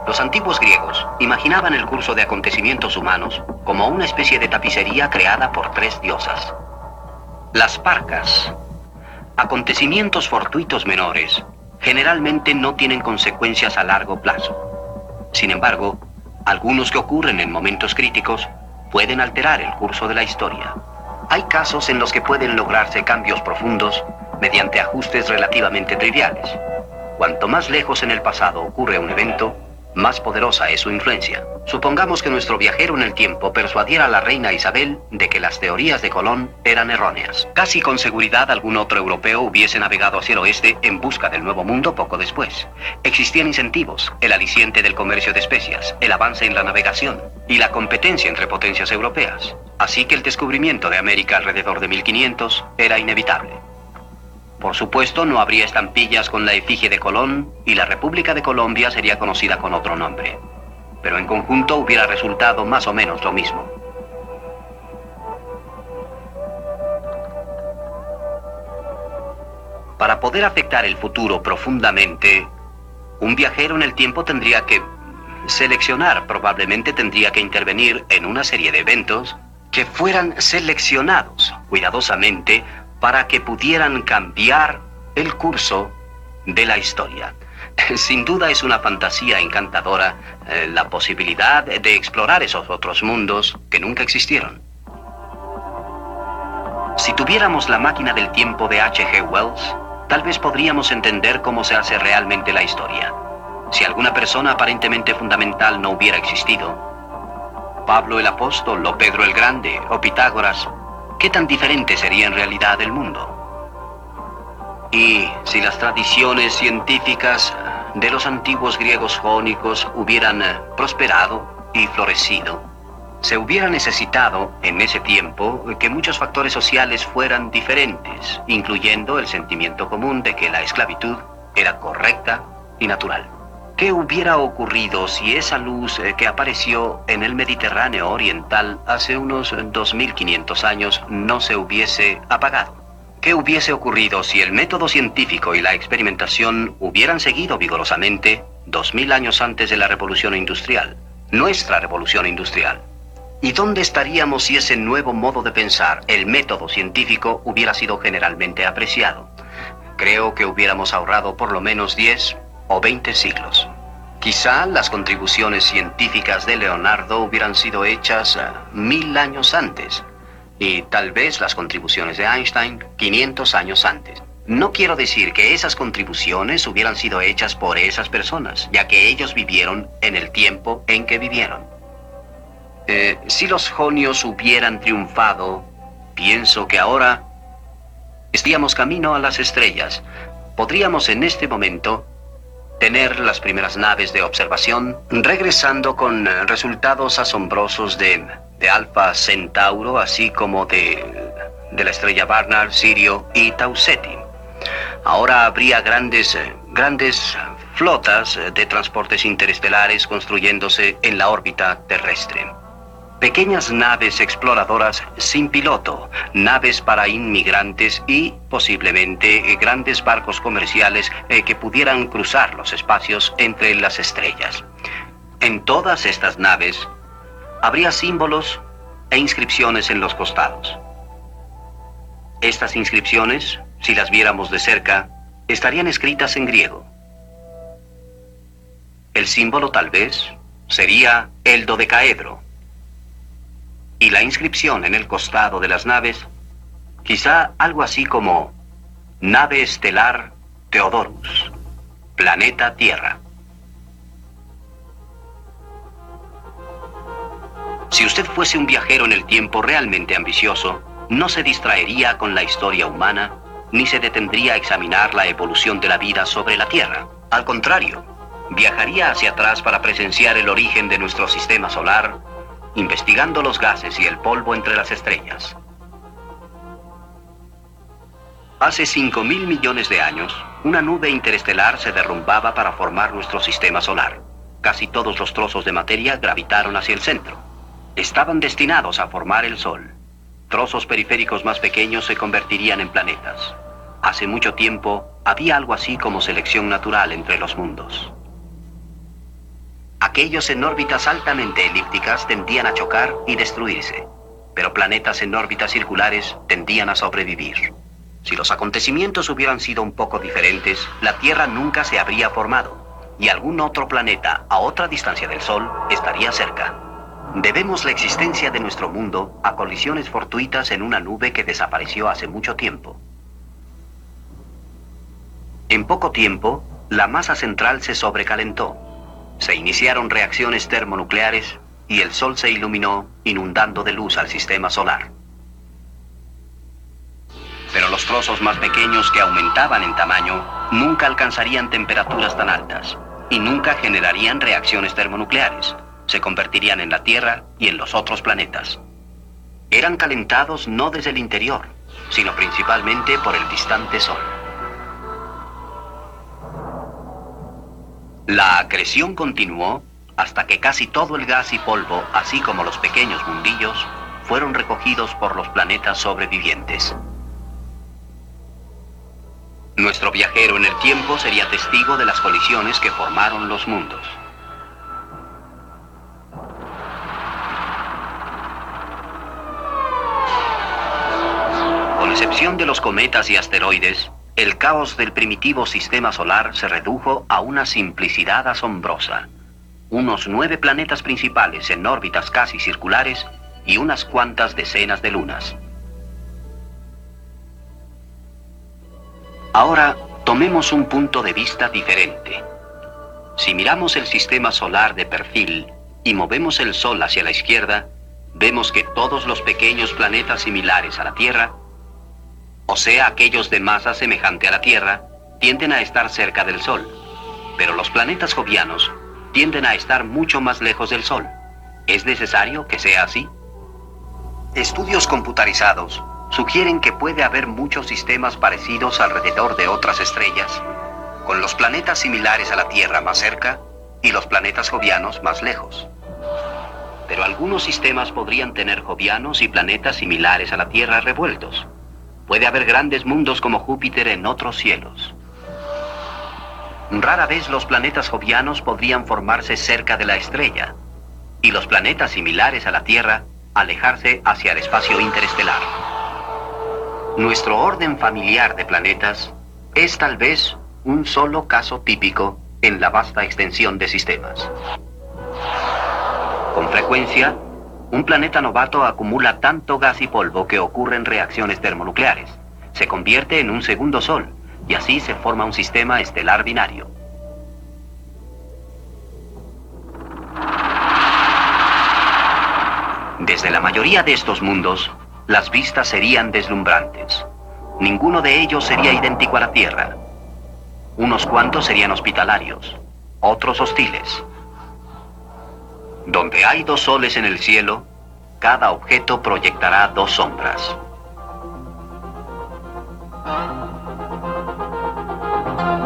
Los antiguos griegos imaginaban el curso de acontecimientos humanos como una especie de tapicería creada por tres diosas. Las parcas. Acontecimientos fortuitos menores generalmente no tienen consecuencias a largo plazo. Sin embargo, algunos que ocurren en momentos críticos pueden alterar el curso de la historia. Hay casos en los que pueden lograrse cambios profundos mediante ajustes relativamente triviales. Cuanto más lejos en el pasado ocurre un evento, más poderosa es su influencia. Supongamos que nuestro viajero en el tiempo persuadiera a la reina Isabel de que las teorías de Colón eran erróneas. Casi con seguridad algún otro europeo hubiese navegado hacia el oeste en busca del Nuevo Mundo poco después. Existían incentivos, el aliciente del comercio de especias, el avance en la navegación y la competencia entre potencias europeas. Así que el descubrimiento de América alrededor de 1500 era inevitable. Por supuesto, no habría estampillas con la efigie de Colón y la República de Colombia sería conocida con otro nombre. Pero en conjunto hubiera resultado más o menos lo mismo. Para poder afectar el futuro profundamente, un viajero en el tiempo tendría que seleccionar, probablemente tendría que intervenir en una serie de eventos que fueran seleccionados cuidadosamente para que pudieran cambiar el curso de la historia. Sin duda es una fantasía encantadora la posibilidad de explorar esos otros mundos que nunca existieron. Si tuviéramos la máquina del tiempo de H.G. Wells, tal vez podríamos entender cómo se hace realmente la historia. Si alguna persona aparentemente fundamental no hubiera existido, Pablo el Apóstol o Pedro el Grande o Pitágoras, ¿qué tan diferente sería en realidad el mundo? Y si las tradiciones científicas de los antiguos griegos jónicos hubieran prosperado y florecido, se hubiera necesitado en ese tiempo que muchos factores sociales fueran diferentes, incluyendo el sentimiento común de que la esclavitud era correcta y natural. ¿Qué hubiera ocurrido si esa luz que apareció en el Mediterráneo oriental hace unos 2500 años no se hubiese apagado? ¿Qué hubiese ocurrido si el método científico y la experimentación hubieran seguido vigorosamente 2000 años antes de la revolución industrial, nuestra revolución industrial? ¿Y dónde estaríamos si ese nuevo modo de pensar, el método científico, hubiera sido generalmente apreciado? Creo que hubiéramos ahorrado por lo menos 10 o 20 siglos. Quizá las contribuciones científicas de Leonardo hubieran sido hechas 1000 años antes, y tal vez las contribuciones de Einstein 500 años antes. No quiero decir que esas contribuciones hubieran sido hechas por esas personas, ya que ellos vivieron en el tiempo en que vivieron. Si los jonios hubieran triunfado, pienso que ahora estaríamos camino a las estrellas. Podríamos en este momento tener las primeras naves de observación regresando con resultados asombrosos de Alpha Centauro, así como de la estrella Barnard, Sirio y Tau Ceti. Ahora habría grandes flotas de transportes interestelares construyéndose en la órbita terrestre. Pequeñas naves exploradoras sin piloto, naves para inmigrantes y posiblemente grandes barcos comerciales que pudieran cruzar los espacios entre las estrellas. En todas estas naves habría símbolos e inscripciones en los costados. Estas inscripciones, si las viéramos de cerca, estarían escritas en griego. El símbolo tal vez sería el dodecaedro. Y la inscripción en el costado de las naves, quizá algo así como Nave Estelar Theodorus, Planeta Tierra. Si usted fuese un viajero en el tiempo realmente ambicioso, no se distraería con la historia humana, ni se detendría a examinar la evolución de la vida sobre la Tierra. Al contrario, viajaría hacia atrás para presenciar el origen de nuestro sistema solar, investigando los gases y el polvo entre las estrellas. Hace 5.000 millones de años, una nube interestelar se derrumbaba para formar nuestro sistema solar. Casi todos los trozos de materia gravitaron hacia el centro. Estaban destinados a formar el Sol. Trozos periféricos más pequeños se convertirían en planetas. Hace mucho tiempo, había algo así como selección natural entre los mundos. Aquellos en órbitas altamente elípticas tendían a chocar y destruirse, pero planetas en órbitas circulares tendían a sobrevivir. Si los acontecimientos hubieran sido un poco diferentes, la Tierra nunca se habría formado, y algún otro planeta a otra distancia del Sol estaría cerca. Debemos la existencia de nuestro mundo a colisiones fortuitas en una nube que desapareció hace mucho tiempo. En poco tiempo, la masa central se sobrecalentó. Se iniciaron reacciones termonucleares y el Sol se iluminó, inundando de luz al sistema solar. Pero los trozos más pequeños que aumentaban en tamaño nunca alcanzarían temperaturas tan altas y nunca generarían reacciones termonucleares. Se convertirían en la Tierra y en los otros planetas. Eran calentados no desde el interior, sino principalmente por el distante Sol. La acreción continuó hasta que casi todo el gas y polvo, así como los pequeños mundillos, fueron recogidos por los planetas sobrevivientes. Nuestro viajero en el tiempo sería testigo de las colisiones que formaron los mundos. Con excepción de los cometas y asteroides, el caos del primitivo sistema solar se redujo a una simplicidad asombrosa. Unos 9 planetas principales en órbitas casi circulares y unas cuantas decenas de lunas. Ahora, tomemos un punto de vista diferente. Si miramos el sistema solar de perfil y movemos el Sol hacia la izquierda, vemos que todos los pequeños planetas similares a la Tierra, o sea, aquellos de masa semejante a la Tierra, tienden a estar cerca del Sol. Pero los planetas jovianos tienden a estar mucho más lejos del Sol. ¿Es necesario que sea así? Estudios computarizados sugieren que puede haber muchos sistemas parecidos alrededor de otras estrellas, con los planetas similares a la Tierra más cerca y los planetas jovianos más lejos. Pero algunos sistemas podrían tener jovianos y planetas similares a la Tierra revueltos. Puede haber grandes mundos como Júpiter en otros cielos. Rara vez los planetas jovianos podrían formarse cerca de la estrella. y los planetas similares a la Tierra alejarse hacia el espacio interestelar. Nuestro orden familiar de planetas es tal vez un solo caso típico en la vasta extensión de sistemas. Con frecuencia, un planeta novato acumula tanto gas y polvo que ocurren reacciones termonucleares. Se convierte en un segundo Sol y así se forma un sistema estelar binario. Desde la mayoría de estos mundos, las vistas serían deslumbrantes. Ninguno de ellos sería idéntico a la Tierra. Unos cuantos serían hospitalarios, otros hostiles. Donde hay dos soles en el cielo, cada objeto proyectará dos sombras.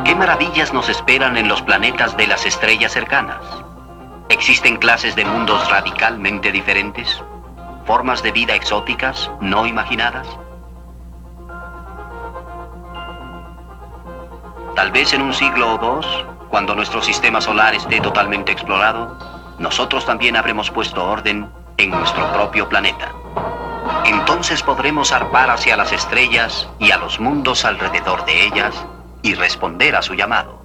¿Qué maravillas nos esperan en los planetas de las estrellas cercanas? ¿Existen clases de mundos radicalmente diferentes? ¿Formas de vida exóticas no imaginadas? Tal vez en un siglo o dos, cuando nuestro sistema solar esté totalmente explorado, nosotros también habremos puesto orden en nuestro propio planeta. Entonces podremos zarpar hacia las estrellas y a los mundos alrededor de ellas y responder a su llamado.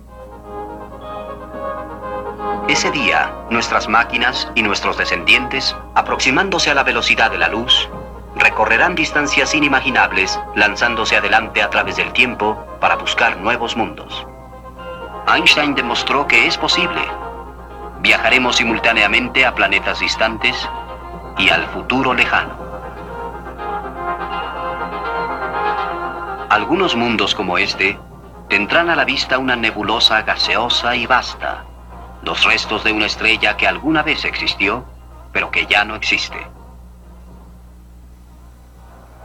Ese día, nuestras máquinas y nuestros descendientes, aproximándose a la velocidad de la luz, recorrerán distancias inimaginables, lanzándose adelante a través del tiempo para buscar nuevos mundos. Einstein demostró que es posible. Viajaremos simultáneamente a planetas distantes y al futuro lejano. Algunos mundos como este tendrán a la vista una nebulosa gaseosa y vasta, los restos de una estrella que alguna vez existió, pero que ya no existe.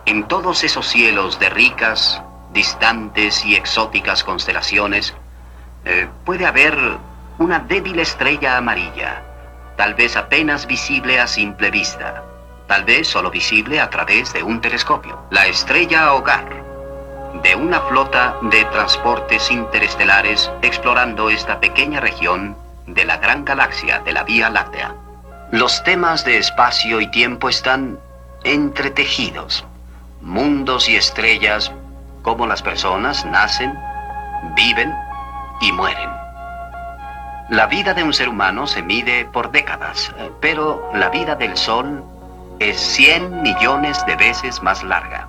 En todos esos cielos de ricas, distantes y exóticas constelaciones, puede haber una débil estrella amarilla, tal vez apenas visible a simple vista, tal vez solo visible a través de un telescopio. La estrella hogar de una flota de transportes interestelares explorando esta pequeña región de la gran galaxia de la Vía Láctea. Los temas de espacio y tiempo están entretejidos. Mundos y estrellas, como las personas, nacen, viven y mueren. La vida de un ser humano se mide por décadas, pero la vida del Sol es 100 millones de veces más larga.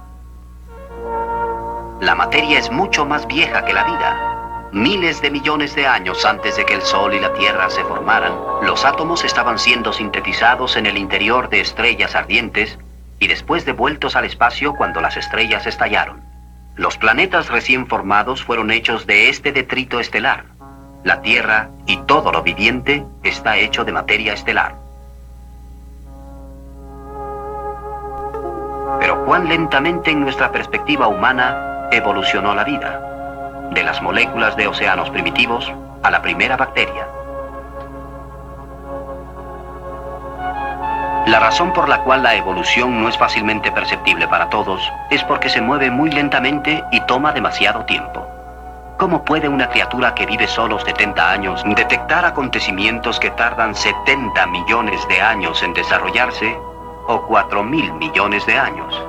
La materia es mucho más vieja que la vida. Miles de millones de años antes de que el Sol y la Tierra se formaran, los átomos estaban siendo sintetizados en el interior de estrellas ardientes y después devueltos al espacio cuando las estrellas estallaron. Los planetas recién formados fueron hechos de este detrito estelar. La Tierra y todo lo viviente está hecho de materia estelar. Pero cuán lentamente en nuestra perspectiva humana evolucionó la vida. De las moléculas de océanos primitivos a la primera bacteria. La razón por la cual la evolución no es fácilmente perceptible para todos es porque se mueve muy lentamente y toma demasiado tiempo. ¿Cómo puede una criatura que vive solo 70 años detectar acontecimientos que tardan 70 millones de años en desarrollarse o 4.000 millones de años?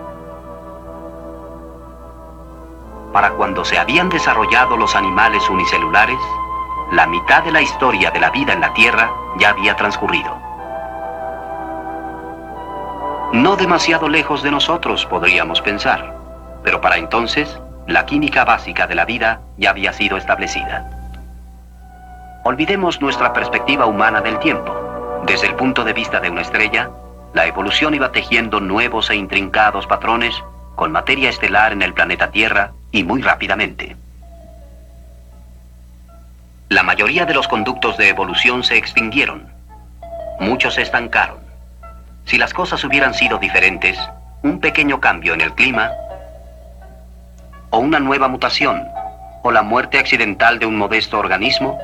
Para cuando se habían desarrollado los animales unicelulares, la mitad de la historia de la vida en la Tierra ya había transcurrido. No demasiado lejos de nosotros, podríamos pensar, pero para entonces, la química básica de la vida ya había sido establecida. Olvidemos nuestra perspectiva humana del tiempo. Desde el punto de vista de una estrella, la evolución iba tejiendo nuevos e intrincados patrones con materia estelar en el planeta Tierra y muy rápidamente. La mayoría de los conductos de evolución se extinguieron. Muchos se estancaron. Si las cosas hubieran sido diferentes, un pequeño cambio en el clima, o una nueva mutación, o la muerte accidental de un modesto organismo,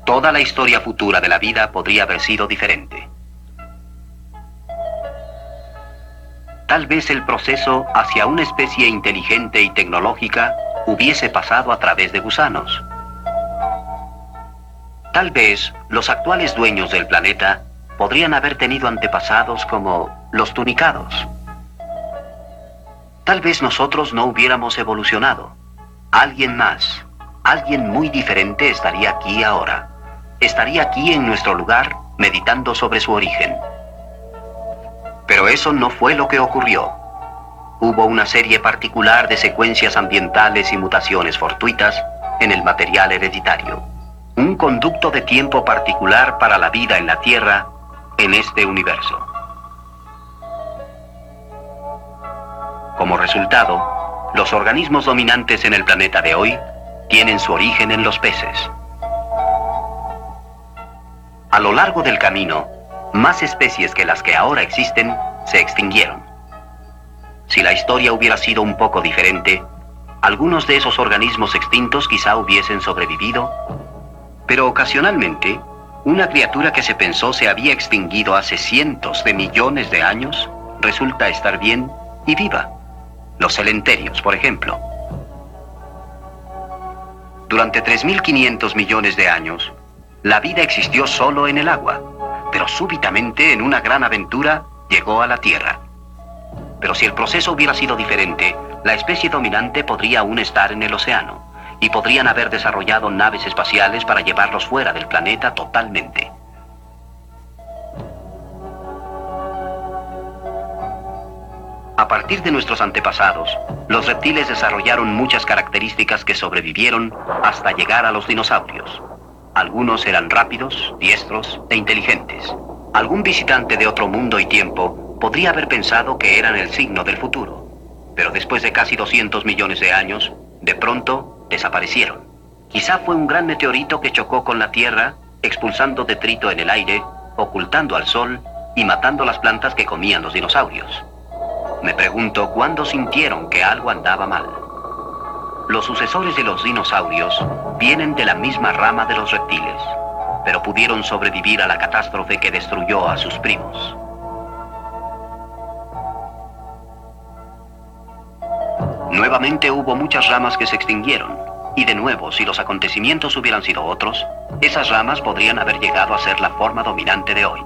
toda la historia futura de la vida podría haber sido diferente. Tal vez el proceso hacia una especie inteligente y tecnológica hubiese pasado a través de gusanos. Tal vez los actuales dueños del planeta podrían haber tenido antepasados como los tunicados. Tal vez nosotros no hubiéramos evolucionado. Alguien más, alguien muy diferente estaría aquí ahora. Estaría aquí en nuestro lugar, meditando sobre su origen. Pero eso no fue lo que ocurrió. Hubo una serie particular de secuencias ambientales y mutaciones fortuitas en el material hereditario. Un conducto de tiempo particular para la vida en la Tierra, en este universo. Como resultado, los organismos dominantes en el planeta de hoy tienen su origen en los peces. A lo largo del camino, más especies que las que ahora existen se extinguieron. Si la historia hubiera sido un poco diferente, algunos de esos organismos extintos quizá hubiesen sobrevivido, pero ocasionalmente, una criatura que se pensó se había extinguido hace cientos de millones de años resulta estar bien y viva. Los celenterios, por ejemplo. Durante 3.500 millones de años, la vida existió solo en el agua, pero súbitamente, en una gran aventura, llegó a la Tierra. Pero si el proceso hubiera sido diferente, la especie dominante podría aún estar en el océano, y podrían haber desarrollado naves espaciales para llevarlos fuera del planeta totalmente. A partir de nuestros antepasados, los reptiles desarrollaron muchas características que sobrevivieron hasta llegar a los dinosaurios. Algunos eran rápidos, diestros e inteligentes. Algún visitante de otro mundo y tiempo podría haber pensado que eran el signo del futuro. Pero después de casi 200 millones de años, de pronto desaparecieron. Quizá fue un gran meteorito que chocó con la Tierra, expulsando detrito en el aire, ocultando al sol y matando las plantas que comían los dinosaurios. Me pregunto cuándo sintieron que algo andaba mal. Los sucesores de los dinosaurios vienen de la misma rama de los reptiles, pero pudieron sobrevivir a la catástrofe que destruyó a sus primos. Nuevamente hubo muchas ramas que se extinguieron, y de nuevo, si los acontecimientos hubieran sido otros, esas ramas podrían haber llegado a ser la forma dominante de hoy.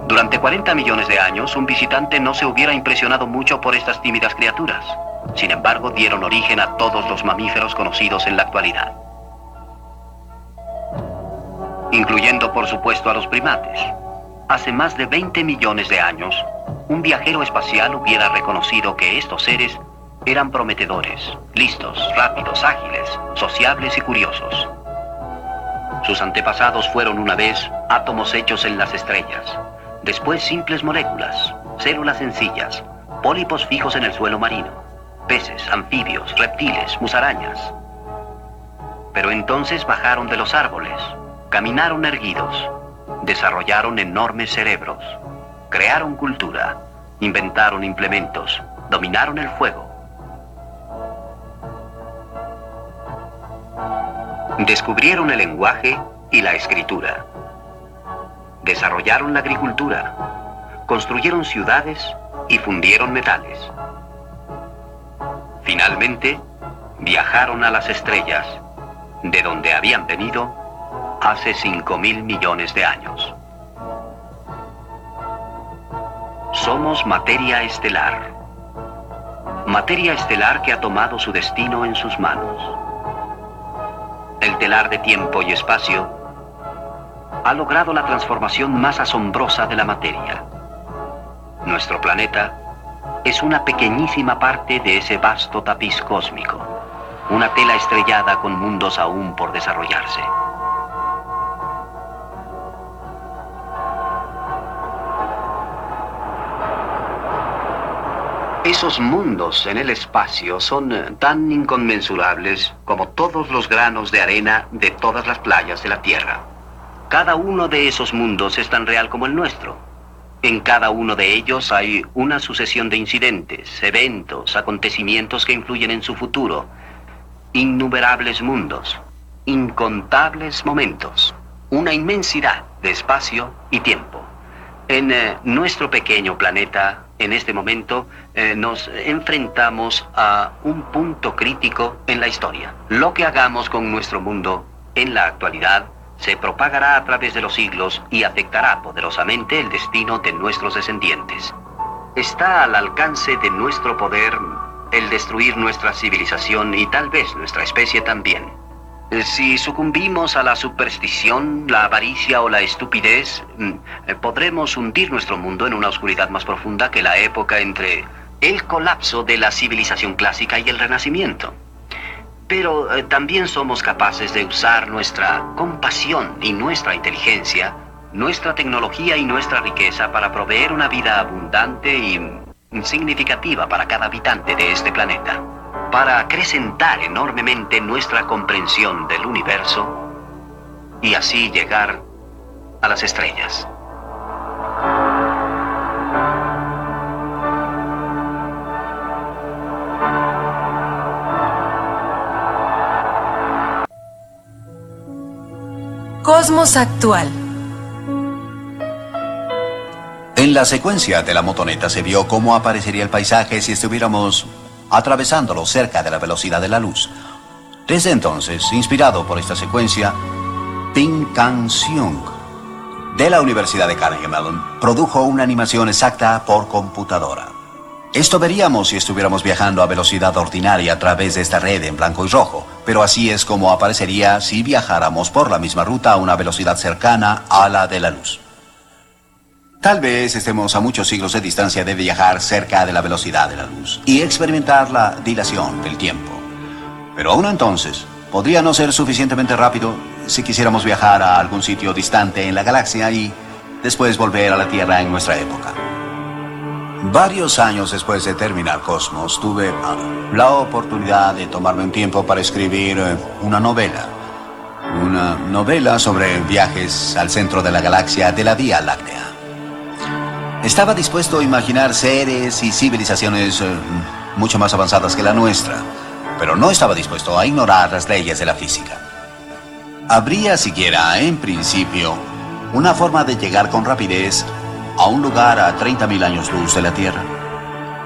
Durante 40 millones de años, un visitante no se hubiera impresionado mucho por estas tímidas criaturas. Sin embargo, dieron origen a todos los mamíferos conocidos en la actualidad. Incluyendo, por supuesto, a los primates. Hace más de 20 millones de años, un viajero espacial hubiera reconocido que estos seres eran prometedores, listos, rápidos, ágiles, sociables y curiosos. Sus antepasados fueron una vez átomos hechos en las estrellas. Después simples moléculas, células sencillas, pólipos fijos en el suelo marino, peces, anfibios, reptiles, musarañas. Pero entonces bajaron de los árboles, caminaron erguidos, desarrollaron enormes cerebros, crearon cultura, inventaron implementos, dominaron el fuego. Descubrieron el lenguaje y la escritura. Desarrollaron la agricultura, construyeron ciudades y fundieron metales. Finalmente, viajaron a las estrellas, de donde habían venido hace 5.000 millones de años. Somos materia estelar. Materia estelar que ha tomado su destino en sus manos. El telar de tiempo y espacio ha logrado la transformación más asombrosa de la materia. Nuestro planeta es una pequeñísima parte de ese vasto tapiz cósmico, una tela estrellada con mundos aún por desarrollarse. Esos mundos en el espacio son tan inconmensurables como todos los granos de arena de todas las playas de la Tierra. Cada uno de esos mundos es tan real como el nuestro. En cada uno de ellos hay una sucesión de incidentes, eventos, acontecimientos que influyen en su futuro. Innumerables mundos, incontables momentos, una inmensidad de espacio y tiempo. En nuestro pequeño planeta, en este momento, nos enfrentamos a un punto crítico en la historia. Lo que hagamos con nuestro mundo en la actualidad se propagará a través de los siglos y afectará poderosamente el destino de nuestros descendientes. Está al alcance de nuestro poder el destruir nuestra civilización y tal vez nuestra especie también. Si sucumbimos a la superstición, la avaricia o la estupidez, podremos hundir nuestro mundo en una oscuridad más profunda que la época entre el colapso de la civilización clásica y el Renacimiento. Pero también somos capaces de usar nuestra compasión y nuestra inteligencia, nuestra tecnología y nuestra riqueza para proveer una vida abundante y significativa para cada habitante de este planeta, para acrecentar enormemente nuestra comprensión del universo y así llegar a las estrellas. Cosmos actual. En la secuencia de la motoneta se vio cómo aparecería el paisaje si estuviéramos atravesándolo cerca de la velocidad de la luz. Desde entonces, inspirado por esta secuencia, Ping Kang-seung, de la Universidad de Carnegie Mellon, produjo una animación exacta por computadora. Esto veríamos si estuviéramos viajando a velocidad ordinaria a través de esta red en blanco y rojo, pero así es como aparecería si viajáramos por la misma ruta a una velocidad cercana a la de la luz. Tal vez estemos a muchos siglos de distancia de viajar cerca de la velocidad de la luz y experimentar la dilación del tiempo. Pero aún entonces, podría no ser suficientemente rápido si quisiéramos viajar a algún sitio distante en la galaxia y después volver a la Tierra en nuestra época. Varios años después de terminar Cosmos, tuve la oportunidad de tomarme un tiempo para escribir una novela. Una novela sobre viajes al centro de la galaxia de la Vía Láctea. Estaba dispuesto a imaginar seres y civilizaciones mucho más avanzadas que la nuestra, pero no estaba dispuesto a ignorar las leyes de la física. ¿Habría siquiera, en principio, una forma de llegar con rapidez a un lugar a 30.000 años luz de la Tierra?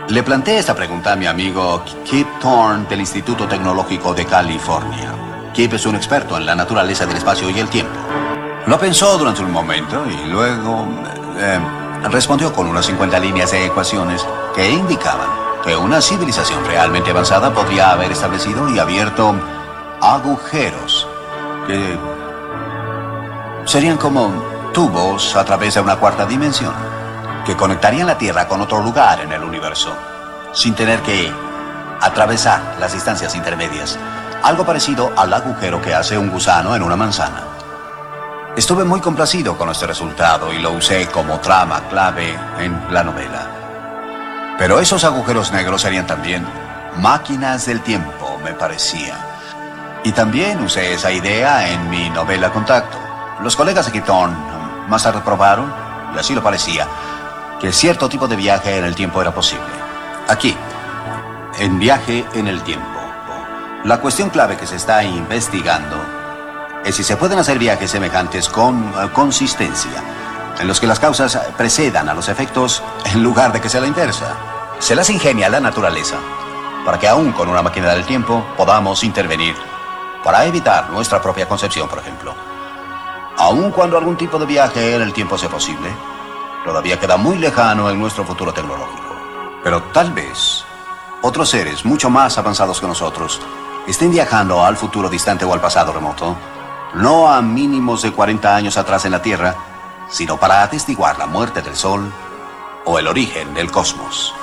Le planteé esta pregunta a mi amigo Kip Thorne del Instituto Tecnológico de California. Kip es un experto en la naturaleza del espacio y el tiempo. Lo pensó durante un momento y luego respondió con unas 50 líneas de ecuaciones que indicaban que una civilización realmente avanzada podría haber establecido y abierto agujeros que serían como tubos a través de una cuarta dimensión que conectarían la Tierra con otro lugar en el universo sin tener que atravesar las distancias intermedias, algo parecido al agujero que hace un gusano en una manzana. Estuve muy complacido con este resultado y lo usé como trama clave en la novela. Pero esos agujeros negros serían también máquinas del tiempo, me parecía. Y también usé esa idea en mi novela Contacto. Los colegas de Kip Thorne más tarde probaron, y así lo parecía, que cierto tipo de viaje en el tiempo era posible. Aquí, en Viaje en el Tiempo, la cuestión clave que se está investigando es si se pueden hacer viajes semejantes con consistencia, en los que las causas precedan a los efectos en lugar de que sea la inversa. Se las ingenia la naturaleza para que aún con una máquina del tiempo podamos intervenir para evitar nuestra propia concepción, por ejemplo. Aun cuando algún tipo de viaje en el tiempo sea posible, todavía queda muy lejano en nuestro futuro tecnológico. Pero tal vez otros seres mucho más avanzados que nosotros estén viajando al futuro distante o al pasado remoto, no a mínimos de 40 años atrás en la Tierra, sino para atestiguar la muerte del Sol o el origen del cosmos.